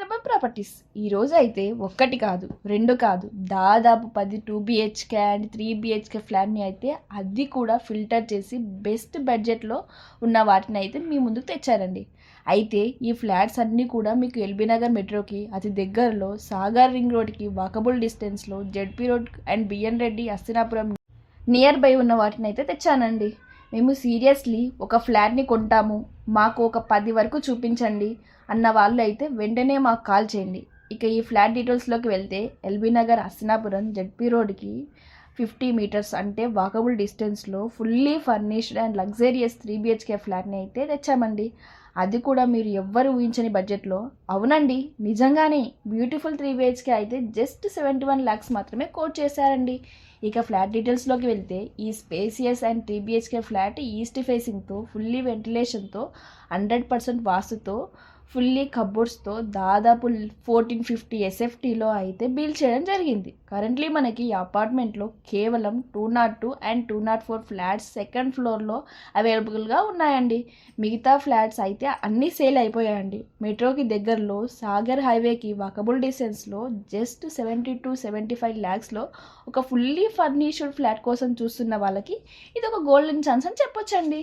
Urban properties. ఈరోజు అయితే ఒక్కటి కాదు, రెండు కాదు, దాదాపు 10 2 బిహెచ్కే అండ్ 3 బిహెచ్కే ఫ్లాట్ని అయితే అది కూడా ఫిల్టర్ చేసి బెస్ట్ బడ్జెట్లో ఉన్న వాటిని అయితే మీ ముందుకు తెచ్చారండి. అయితే ఈ ఫ్లాట్స్ అన్నీ కూడా మీకు ఎల్బీ నగర్ మెట్రోకి అతి దగ్గరలో, సాగర్ రింగ్ రోడ్కి వాకబుల్ డిస్టెన్స్లో, ZP road and BN Reddy Hastinapuram near by ఉన్న వాటిని అయితే తెచ్చానండి. మేము సీరియస్లీ ఒక ఫ్లాట్ని కొంటాము, మాకు ఒక 10 వరకు చూపించండి అన్న వాళ్ళు అయితే వెంటనే మాకు కాల్ చేయండి. ఇక ఈ ఫ్లాట్ డీటెయిల్స్లోకి వెళ్తే ఎల్బీ నగర్ అస్తినాపురం జెడ్పీ రోడ్కి 50 మీటర్స్ అంటే వాకబుల్ డిస్టెన్స్లో fully furnished and luxurious 3 BHK ఫ్లాట్ని అయితే తెచ్చామండి. అది కూడా మీరు ఎవ్వరు ఊహించని బడ్జెట్లో. అవునండి, నిజంగానే బ్యూటిఫుల్ 3 బిహెచ్కే అయితే జస్ట్ 71 lakhs మాత్రమే కోట్ చేశారండి. ఇక ఫ్లాట్ డీటెయిల్స్లోకి వెళ్తే ఈ spacious and 3 BHK flat east ఫేసింగ్తో, ఫుల్లీ వెంటిలేషన్తో, 100% వాస్తుతో, ఫుల్లీ కబోర్డ్స్తో దాదాపు 1450 ఎస్ఎఫ్టీలో అయితే బిల్డ్ చేయడం జరిగింది. కరెంట్లీ మనకి ఈ అపార్ట్మెంట్లో కేవలం 202 అండ్ 204 ఫ్లాట్స్ సెకండ్ ఫ్లోర్లో అవైలబుల్గా ఉన్నాయండి. మిగతా ఫ్లాట్స్ అయితే అన్నీ సేల్ అయిపోయాయండి. మెట్రోకి దగ్గరలో సాగర్ హైవేకి వాకబుల్ డిస్టెన్స్లో జస్ట్ 70 to 75 lakhsలో ఒక ఫుల్లీ ఫర్నిష్డ్ ఫ్లాట్ కోసం చూస్తున్న వాళ్ళకి ఇది ఒక గోల్డెన్ ఛాన్స్ అని చెప్పొచ్చండి.